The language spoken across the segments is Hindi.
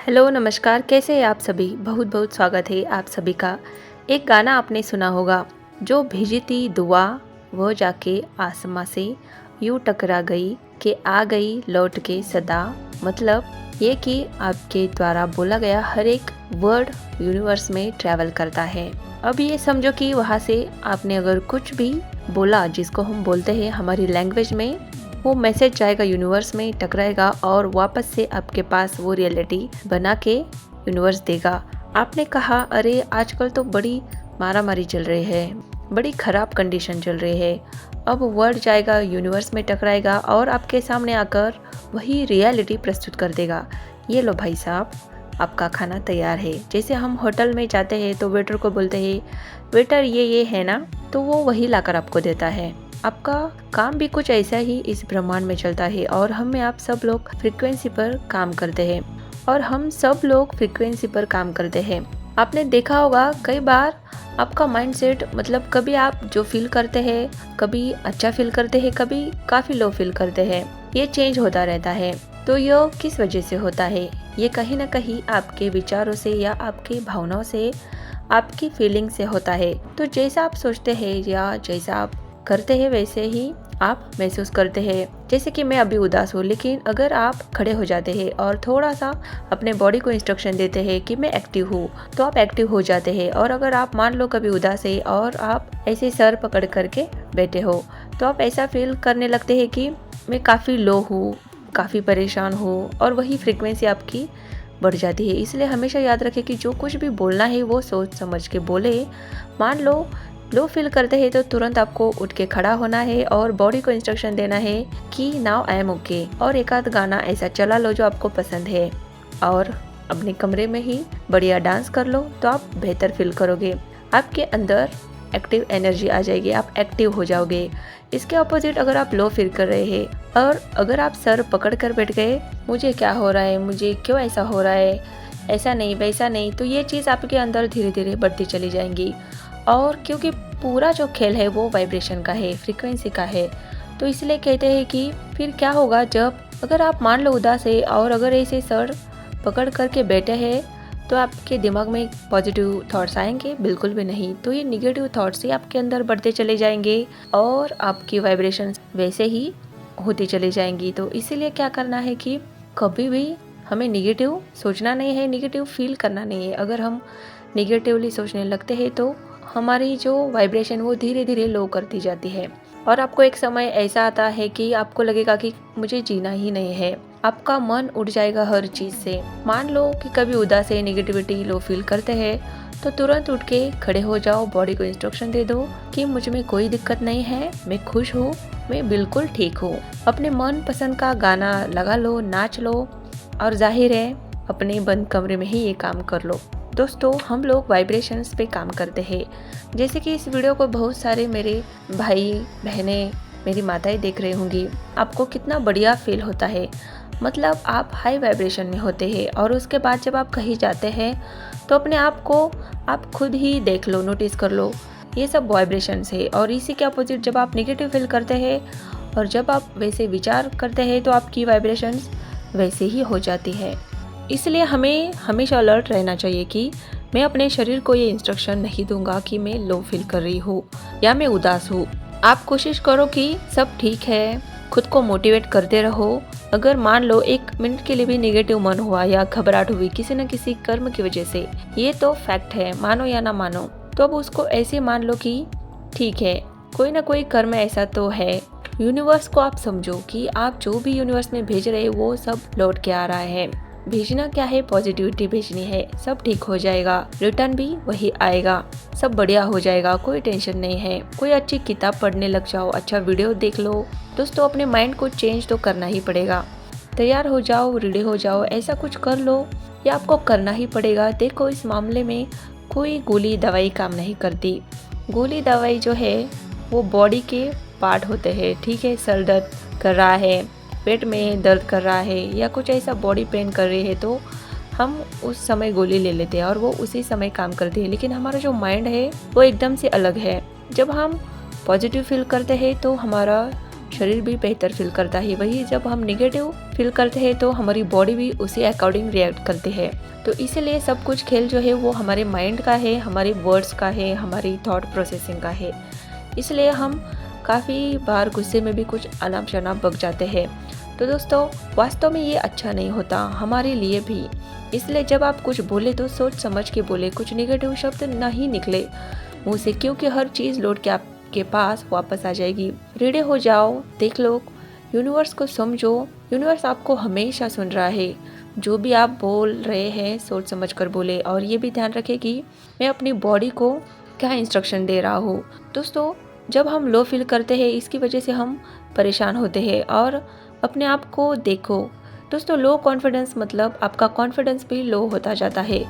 हेलो नमस्कार, कैसे हैं आप सभी। बहुत बहुत स्वागत है आप सभी का। एक गाना आपने सुना होगा, जो भेजी थी दुआ वो जाके आसमां से यूं टकरा गई कि आ गई लौट के सदा। मतलब ये कि आपके द्वारा बोला गया हर एक वर्ड यूनिवर्स में ट्रैवल करता है। अब ये समझो कि वहाँ से आपने अगर कुछ भी बोला जिसको हम बोलते हैं हमारी लैंग्वेज में, वो मैसेज जाएगा यूनिवर्स में, टकराएगा और वापस से आपके पास वो रियलिटी बना के यूनिवर्स देगा। आपने कहा अरे आजकल तो बड़ी मारामारी चल रही है, बड़ी ख़राब कंडीशन चल रही है। अब वर्ड जाएगा यूनिवर्स में, टकराएगा और आपके सामने आकर वही रियलिटी प्रस्तुत कर देगा। ये लो भाई साहब, आपका खाना तैयार है। जैसे हम होटल में जाते हैं तो वेटर को बोलते हैं वेटर ये है ना, तो वो वही लाकर आपको देता है। आपका काम भी कुछ ऐसा ही इस ब्रह्मांड में चलता है और हम में आप सब लोग फ्रीक्वेंसी पर काम करते हैं और हम सब लोग फ्रीक्वेंसी पर काम करते हैं। आपने देखा होगा कई बार आपका माइंडसेट, मतलब कभी आप जो फील करते हैं, कभी अच्छा फील करते हैं, कभी काफ़ी लो फील करते हैं, ये चेंज होता रहता है। तो ये किस वजह से होता है? ये कहीं ना कहीं आपके विचारों से या आपकी भावनाओं से, आपकी फीलिंग से होता है। तो जैसा आप सोचते हैं या जैसा आप करते हैं वैसे ही आप महसूस करते हैं। जैसे कि मैं अभी उदास हूँ, लेकिन अगर आप खड़े हो जाते हैं और थोड़ा सा अपने बॉडी को इंस्ट्रक्शन देते हैं कि मैं एक्टिव हूँ, तो आप एक्टिव हो जाते हैं। और अगर आप मान लो कभी उदास है और आप ऐसे सर पकड़ करके बैठे हो, तो आप ऐसा फील करने लगते हैं कि मैं काफ़ी लो हूँ, काफ़ी परेशान हूँ, और वही फ्रिक्वेंसी आपकी बढ़ जाती है। इसलिए हमेशा याद रखें कि जो कुछ भी बोलना है वो सोच समझ के बोले। मान लो लो फील करते हैं तो तुरंत आपको उठ के खड़ा होना है और बॉडी को इंस्ट्रक्शन देना है कि नाउ आई एम ओके, और एक आध गाना ऐसा चला लो जो आपको पसंद है और अपने कमरे में ही बढ़िया डांस कर लो, तो आप बेहतर फील करोगे। आपके अंदर एक्टिव एनर्जी आ जाएगी, आप एक्टिव हो जाओगे। इसके अपोजिट अगर आप लो फील कर रहे हैं और अगर आप सर पकड़ कर बैठ गए, मुझे क्या हो रहा है, मुझे क्यों ऐसा हो रहा है, ऐसा नहीं वैसा नहीं, तो ये चीज़ आपके अंदर धीरे धीरे बढ़ती चली जाएंगी। और क्योंकि पूरा जो खेल है वो वाइब्रेशन का है, फ्रीक्वेंसी का है, तो इसलिए कहते हैं कि फिर क्या होगा जब अगर आप मान लो उदास है और अगर ऐसे सर पकड़ करके बैठे हैं, तो आपके दिमाग में पॉजिटिव थॉट्स आएंगे? बिल्कुल भी नहीं। तो ये निगेटिव थॉट्स ही आपके अंदर बढ़ते चले जाएंगे और आपकी वाइब्रेशन वैसे ही होती चली जाएंगी। तो इसीलिए क्या करना है कि कभी भी हमें निगेटिव सोचना नहीं है, निगेटिव फील करना नहीं है। अगर हम निगेटिवली सोचने लगते हैं तो हमारी जो वाइब्रेशन वो धीरे धीरे लो करती जाती है और आपको एक समय ऐसा आता है कि आपको लगेगा कि मुझे जीना ही नहीं है। आपका मन उठ जाएगा हर चीज़ से। मान लो कि कभी उदास है, नेगेटिविटी लो फील करते हैं, तो तुरंत उठ के खड़े हो जाओ, बॉडी को इंस्ट्रक्शन दे दो कि मुझ में कोई दिक्कत नहीं है, मैं खुश हूँ, मैं बिल्कुल ठीक हूँ। अपने मन पसंद का गाना लगा लो, नाच लो, और जाहिर है अपने बंद कमरे में ही ये काम कर लो। दोस्तों, हम लोग वाइब्रेशंस पे काम करते हैं। जैसे कि इस वीडियो को बहुत सारे मेरे भाई बहनें, मेरी माताएं देख रही होंगी, आपको कितना बढ़िया फील होता है। मतलब आप हाई वाइब्रेशन में होते हैं और उसके बाद जब आप कहीं जाते हैं तो अपने आप को आप खुद ही देख लो, नोटिस कर लो, ये सब वाइब्रेशंस है। और इसी के अपोजिट जब आप नेगेटिव फील करते हैं और जब आप वैसे विचार करते हैं तो आपकी वाइब्रेशंस वैसे ही हो जाती है। इसलिए हमें हमेशा अलर्ट रहना चाहिए कि मैं अपने शरीर को ये इंस्ट्रक्शन नहीं दूंगा कि मैं लो फील कर रही हूँ या मैं उदास हूँ। आप कोशिश करो कि सब ठीक है, खुद को मोटिवेट करते रहो। अगर मान लो 1 मिनट के लिए भी नेगेटिव मन हुआ या घबराहट हुई किसी न किसी कर्म की वजह से, ये तो फैक्ट है, मानो या ना मानो, तो अब उसको ऐसे मान लो कि ठीक है, कोई ना कोई कर्म ऐसा तो है। यूनिवर्स को आप समझो कि आप जो भी यूनिवर्स में भेज रहे वो सब लौट के आ रहा है। भेजना क्या है? पॉजिटिविटी भेजनी है, सब ठीक हो जाएगा, रिटर्न भी वही आएगा, सब बढ़िया हो जाएगा, कोई टेंशन नहीं है। कोई अच्छी किताब पढ़ने लग जाओ, अच्छा वीडियो देख लो। दोस्तों, अपने माइंड को चेंज तो करना ही पड़ेगा। तैयार हो जाओ, रेडी हो जाओ, ऐसा कुछ कर लो, या आपको करना ही पड़ेगा। देखो, इस मामले में कोई गोली दवाई काम नहीं करती। गोली दवाई जो है वो बॉडी के पार्ट होते हैं, ठीक है। सर दर्द कर रहा है, पेट में दर्द कर रहा है या कुछ ऐसा बॉडी पेन कर रही है, तो हम उस समय गोली ले लेते हैं और वो उसी समय काम करती है। लेकिन हमारा जो माइंड है वो एकदम से अलग है। जब हम पॉजिटिव फील करते हैं तो हमारा शरीर भी बेहतर फील करता है। वही जब हम निगेटिव फील करते हैं तो हमारी बॉडी भी उसी अकॉर्डिंग रिएक्ट करती है। तो इसीलिए सब कुछ खेल जो है वो हमारे माइंड का है, हमारे वर्ड्स का है, हमारी थॉट प्रोसेसिंग का है। इसलिए हम काफ़ी बार गुस्से में भी कुछ अनाप शनाप बक जाते हैं। तो दोस्तों, वास्तव में ये अच्छा नहीं होता हमारे लिए भी। इसलिए जब आप कुछ बोले तो सोच समझ के बोले, कुछ नेगेटिव शब्द नहीं निकले मुँह से, क्योंकि हर चीज़ लौट के आपके पास वापस आ जाएगी। रेडी हो जाओ, देख लो, यूनिवर्स को समझो। यूनिवर्स आपको हमेशा सुन रहा है। जो भी आप बोल रहे हैं सोच समझ कर बोले, और ये भी ध्यान रखें कि मैं अपनी बॉडी को क्या इंस्ट्रक्शन दे रहा हूँ। दोस्तों, जब हम लो फील करते हैं इसकी वजह से हम परेशान होते हैं। और अपने आप को देखो दोस्तों, लो कॉन्फिडेंस मतलब आपका कॉन्फिडेंस भी लो होता जाता है।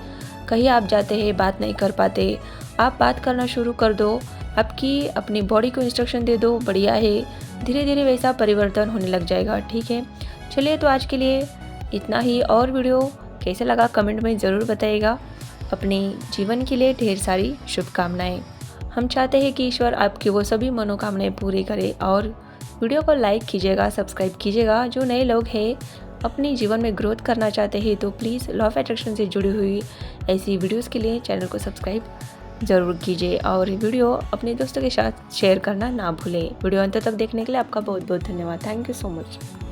कहीं आप जाते हैं, बात नहीं कर पाते, आप बात करना शुरू कर दो, आपकी अपनी बॉडी को इंस्ट्रक्शन दे दो, बढ़िया है, धीरे धीरे वैसा परिवर्तन होने लग जाएगा। ठीक है, चलिए तो आज के लिए इतना ही। और वीडियो कैसे लगा कमेंट में ज़रूर बताइएगा। अपने जीवन के लिए ढेर सारी शुभकामनाएं। हम चाहते हैं कि ईश्वर आपकी वो सभी मनोकामनाएं पूरी करे। और वीडियो को लाइक कीजिएगा, सब्सक्राइब कीजिएगा। जो नए लोग हैं अपने जीवन में ग्रोथ करना चाहते हैं तो प्लीज़ लॉ ऑफ अट्रैक्शन से जुड़ी हुई ऐसी वीडियोस के लिए चैनल को सब्सक्राइब ज़रूर कीजिए। और वीडियो अपने दोस्तों के साथ शेयर करना ना भूलें। वीडियो अंत तक देखने के लिए आपका बहुत बहुत धन्यवाद। Thank you so much.